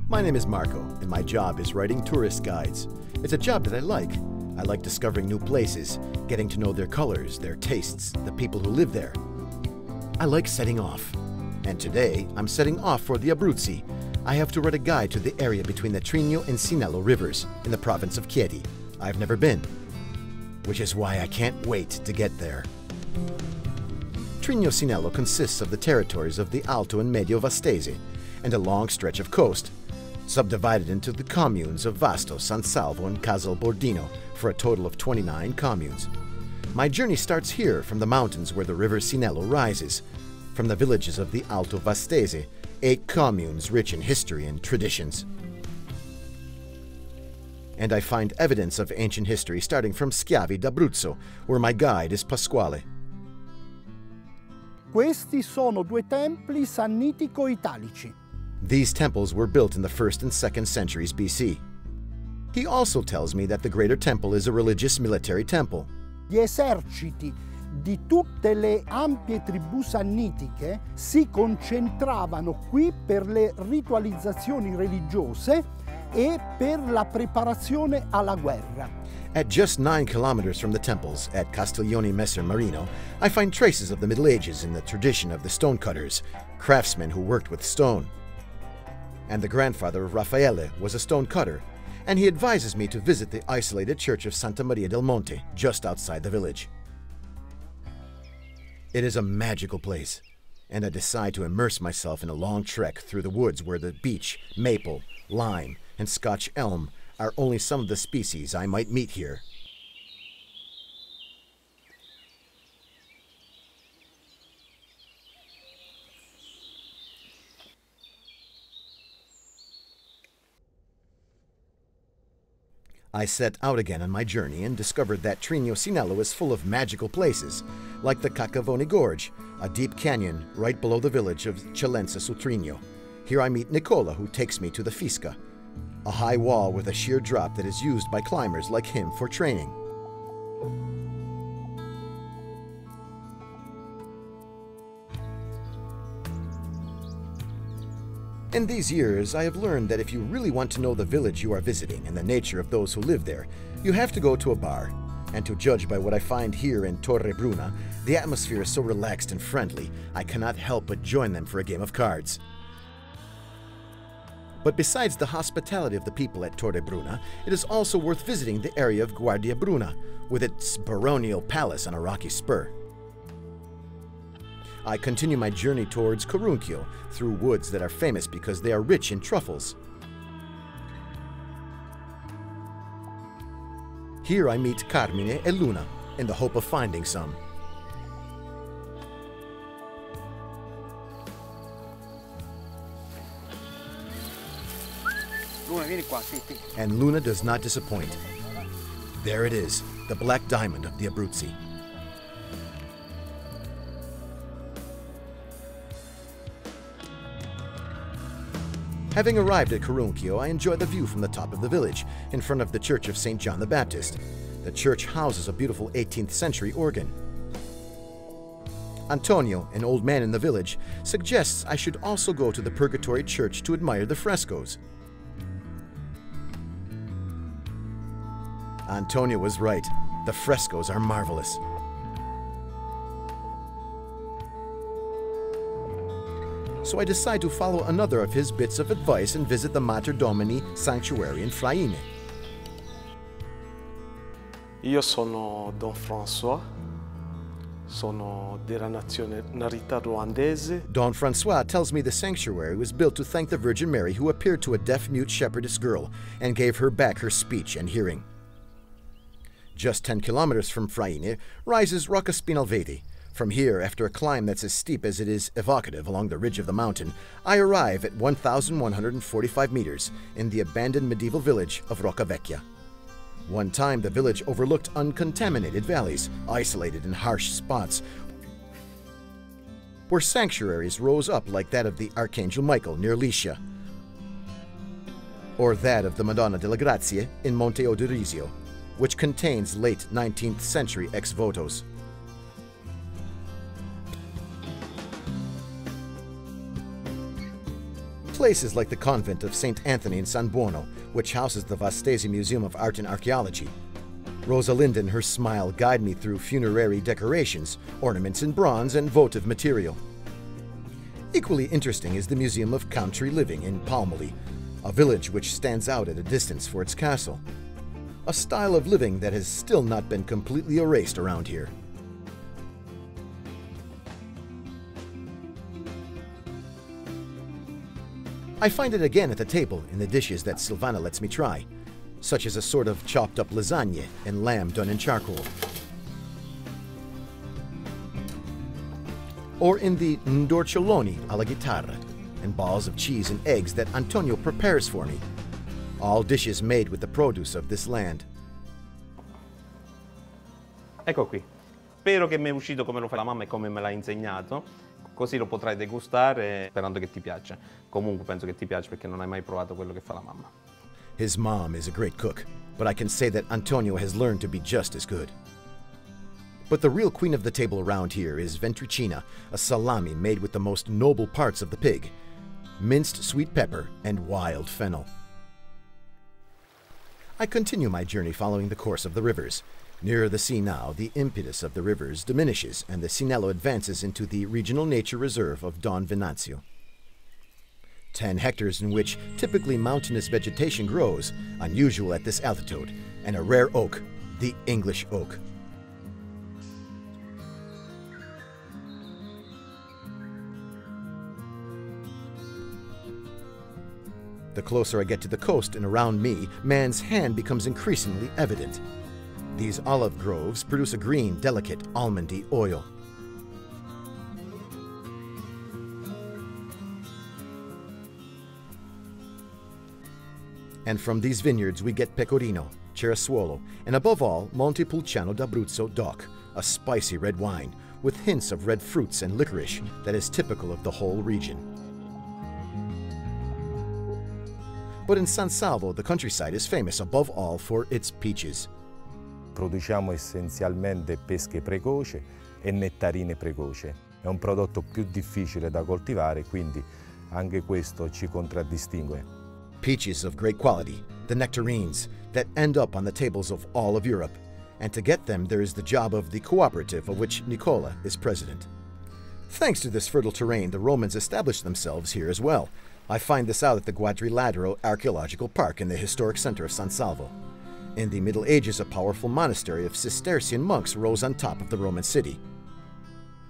My name is Marco, and my job is writing tourist guides. It's a job that I like. I like discovering new places, getting to know their colors, their tastes, the people who live there. I like setting off. And today, I'm setting off for the Abruzzi. I have to write a guide to the area between the Trigno and Sinello rivers in the province of Chieti. I've never been, which is why I can't wait to get there. Trigno Sinello consists of the territories of the Alto and Medio Vastese and a long stretch of coast, subdivided into the communes of Vasto, San Salvo, and Casalbordino for a total of 29 communes. My journey starts here from the mountains where the river Sinello rises, from the villages of the Alto Vastese, 8 communes rich in history and traditions. And I find evidence of ancient history starting from Schiavi d'Abruzzo, where my guide is Pasquale. Questi sono 2 templi sannitico-italici. These temples were built in the 1st and 2nd centuries BC. He also tells me that the Greater Temple is a religious military temple. Gli eserciti di tutte le ampie tribù sannitiche si concentravano qui per le ritualizzazioni religiose e per la preparazione alla guerra. At just 9 kilometers from the temples, at Castiglione Messer Marino, I find traces of the Middle Ages in the tradition of the stonecutters, craftsmen who worked with stone. And the grandfather of Raffaele was a stone cutter, and he advises me to visit the isolated church of Santa Maria del Monte, just outside the village. It is a magical place, and I decide to immerse myself in a long trek through the woods where the beech, maple, lime, and Scotch elm are only some of the species I might meet here. I set out again on my journey and discovered that Trigno Sinello is full of magical places, like the Cacavoni Gorge, a deep canyon right below the village of Celenza su Trigno. Here I meet Nicola, who takes me to the Fisca, a high wall with a sheer drop that is used by climbers like him for training. In these years, I have learned that if you really want to know the village you are visiting and the nature of those who live there, you have to go to a bar. And to judge by what I find here in Torre Bruna, the atmosphere is so relaxed and friendly, I cannot help but join them for a game of cards. But besides the hospitality of the people at Torre Bruna, it is also worth visiting the area of Guardia Bruna, with its baronial palace on a rocky spur. I continue my journey towards Corunchio, through woods that are famous because they are rich in truffles. Here I meet Carmine and Luna, in the hope of finding some. And Luna does not disappoint. There it is, the black diamond of the Abruzzi. Having arrived at Corunchio, I enjoy the view from the top of the village, in front of the church of St. John the Baptist. The church houses a beautiful 18th century organ. Antonio, an old man in the village, suggests I should also go to the Purgatory Church to admire the frescoes. Antonio was right. The frescoes are marvelous. So I decide to follow another of his bits of advice and visit the Mater Domini Sanctuary in Fraine. Io sono Don François, sono della nazionalità ruandese. Don François tells me the sanctuary was built to thank the Virgin Mary, who appeared to a deaf-mute shepherdess girl and gave her back her speech and hearing. Just 10 kilometers from Fraine rises Rocca Spinalveti. From here, after a climb that's as steep as it is evocative along the ridge of the mountain, I arrive at 1,145 meters in the abandoned medieval village of Roccavecchia. One time, the village overlooked uncontaminated valleys, isolated in harsh spots, where sanctuaries rose up like that of the Archangel Michael near Liscia, or that of the Madonna delle Grazie in Monte Odorizio, which contains late 19th century ex-votos. Places like the convent of St. Anthony in San Buono, which houses the Vastese Museum of Art and Archaeology. Rosalinda and her smile guide me through funerary decorations, ornaments in bronze, and votive material. Equally interesting is the Museum of Country Living in Palmoli, a village which stands out at a distance for its castle. A style of living that has still not been completely erased around here. I find it again at the table in the dishes that Silvana lets me try, such as a sort of chopped up lasagna and lamb done in charcoal. Or in the ndorcioloni alla chitarra, and balls of cheese and eggs that Antonio prepares for me. All dishes made with the produce of this land. Ecco qui. Spero che mi è uscito come lo fa la mamma e come me l'ha insegnato. Così lo potrai degustare sperando che ti piaccia. Comunque penso che ti piace perché non hai mai provato quello che fa la mamma. His mom is a great cook, but I can say that Antonio has learned to be just as good. But the real queen of the table around here is ventricina, a salami made with the most noble parts of the pig, minced sweet pepper, and wild fennel. I continue my journey following the course of the rivers. Nearer the sea now, the impetus of the rivers diminishes and the Sinello advances into the regional nature reserve of Don Venanzio. 10 hectares in which typically mountainous vegetation grows, unusual at this altitude, and a rare oak, the English oak. The closer I get to the coast and around me, man's hand becomes increasingly evident. These olive groves produce a green, delicate, almondy oil. And from these vineyards we get pecorino, cerasuolo, and above all, Montepulciano d'Abruzzo DOC, a spicy red wine, with hints of red fruits and licorice that is typical of the whole region. But in San Salvo, the countryside is famous above all for its peaches. Produciamo essenzialmente pesche precoce e nettarine precoce. È un prodotto più difficile da coltivare, quindi anche questo ci contraddistingue. Peaches of great quality, the nectarines, that end up on the tables of all of Europe. And to get them, there is the job of the cooperative of which Nicola is president. Thanks to this fertile terrain, the Romans established themselves here as well. I find this out at the Quadrilatero Archaeological Park in the historic center of San Salvo. In the Middle Ages, a powerful monastery of Cistercian monks rose on top of the Roman city.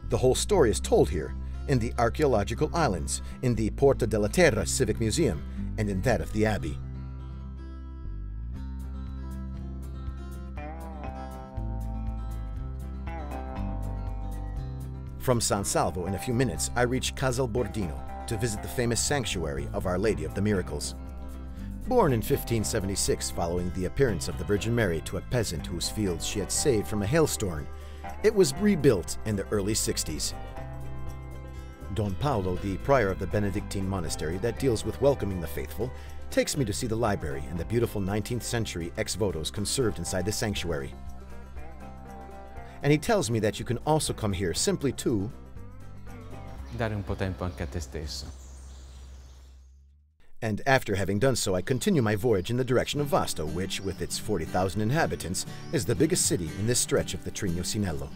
The whole story is told here, in the archaeological islands, in the Porta della Terra Civic Museum, and in that of the Abbey. From San Salvo, in a few minutes, I reach Casalbordino to visit the famous sanctuary of Our Lady of the Miracles. Born in 1576 following the appearance of the Virgin Mary to a peasant whose fields she had saved from a hailstorm, it was rebuilt in the early 60s. Don Paolo, the prior of the Benedictine monastery that deals with welcoming the faithful, takes me to see the library and the beautiful 19th century ex-votos conserved inside the sanctuary. And he tells me that you can also come here simply to dare un po' tempo anche a te stesso. And after having done so, I continue my voyage in the direction of Vasto, which, with its 40,000 inhabitants, is the biggest city in this stretch of the Trigno Sinello.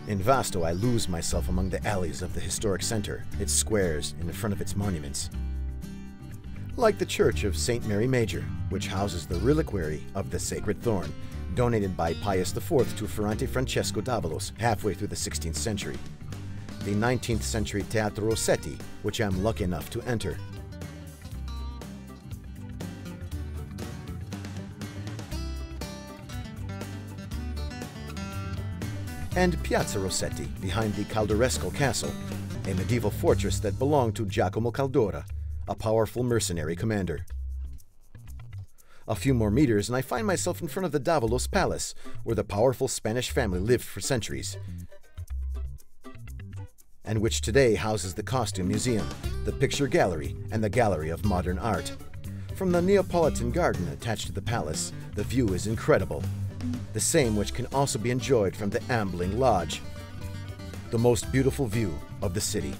In Vasto, I lose myself among the alleys of the historic center, its squares, and in front of its monuments. Like the church of St. Mary Major, which houses the reliquary of the Sacred Thorn, donated by Pius IV to Ferrante Francesco d'Avalos halfway through the 16th century. The 19th century Teatro Rossetti, which I'm lucky enough to enter. And Piazza Rossetti, behind the Caldoresco Castle, a medieval fortress that belonged to Giacomo Caldora, a powerful mercenary commander. A few more meters and I find myself in front of the D'Avalos Palace, where the powerful Spanish family lived for centuries, and which today houses the Costume Museum, the Picture Gallery, and the Gallery of Modern Art. From the Neapolitan garden attached to the palace, the view is incredible, the same which can also be enjoyed from the Ambling Lodge, the most beautiful view of the city.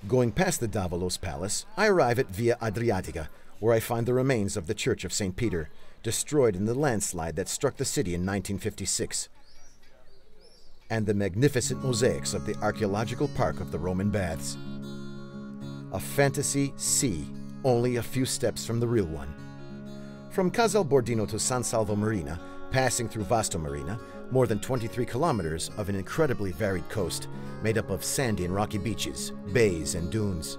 Going past the Davalos Palace, I arrive at Via Adriatica, where I find the remains of the Church of St. Peter, destroyed in the landslide that struck the city in 1956, and the magnificent mosaics of the archaeological park of the Roman Baths. A fantasy sea, only a few steps from the real one. From Casalbordino to San Salvo Marina, passing through Vasto Marina, more than 23 kilometers of an incredibly varied coast, made up of sandy and rocky beaches, bays, and dunes.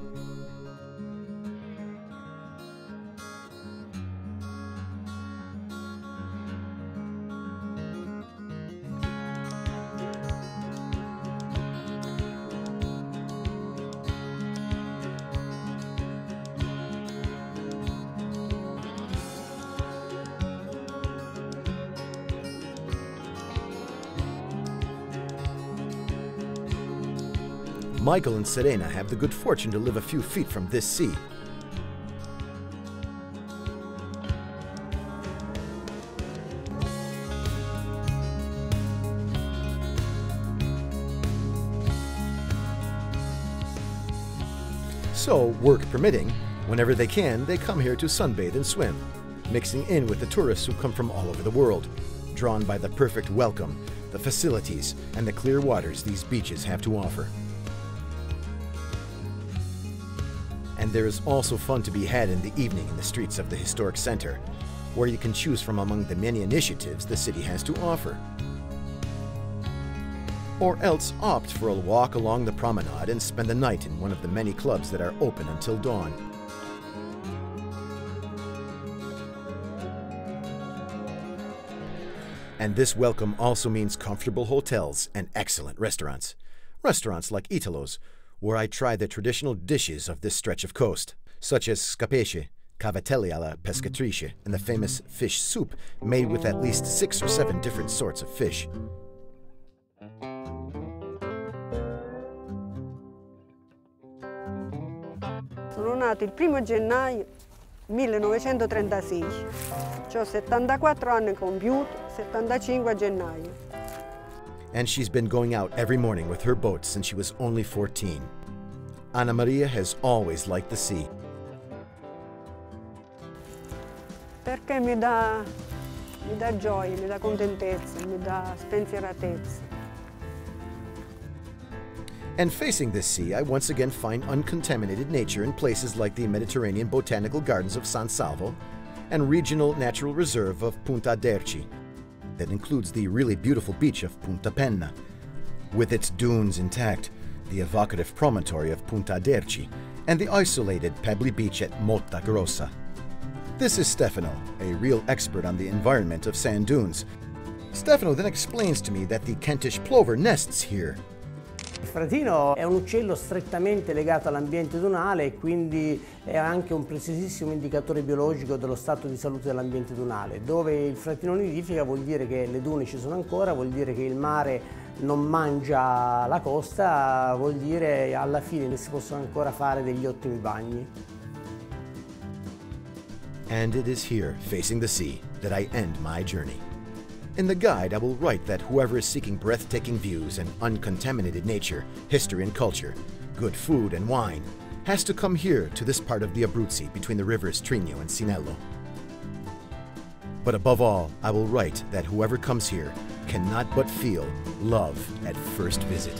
Michael and Serena have the good fortune to live a few feet from this sea. So, work permitting, whenever they can, they come here to sunbathe and swim, mixing in with the tourists who come from all over the world, drawn by the perfect welcome, the facilities, and the clear waters these beaches have to offer. And there is also fun to be had in the evening in the streets of the historic center, where you can choose from among the many initiatives the city has to offer. Or else opt for a walk along the promenade and spend the night in one of the many clubs that are open until dawn. And this welcome also means comfortable hotels and excellent restaurants. Restaurants like Italo's, where I try the traditional dishes of this stretch of coast, such as coppice, cavatelli alla pescatrice, and the famous fish soup made with at least 6 or 7 different sorts of fish. Sono nato il 1° gennaio 1936. Ho 74 anni compiuti, 75 a gennaio. And she's been going out every morning with her boat since she was only 14. Anna Maria has always liked the sea. Perché mi dà gioia, mi dà contentezza, mi dà spensieratezza. And facing this sea, I once again find uncontaminated nature in places like the Mediterranean Botanical Gardens of San Salvo and Regional Natural Reserve of Punta Aderci, that includes the really beautiful beach of Punta Penna, with its dunes intact, the evocative promontory of Punta Aderci, and the isolated pebbly beach at Motta Grossa. This is Stefano, a real expert on the environment of sand dunes. Stefano then explains to me that the Kentish plover nests here. Il fratino è un uccello strettamente legato all'ambiente dunale e quindi è anche un preziosissimo indicatore biologico dello stato di salute dell'ambiente dunale. Dove il fratino nidifica vuol dire che le dune ci sono ancora, vuol dire che il mare non mangia la costa, vuol dire alla fine che si possono ancora fare degli ottimi bagni. And it is here, facing the sea, that I end my journey. In the guide, I will write that whoever is seeking breathtaking views and uncontaminated nature, history and culture, good food and wine, has to come here to this part of the Abruzzi between the rivers Trigno and Sinello. But above all, I will write that whoever comes here cannot but feel love at first visit.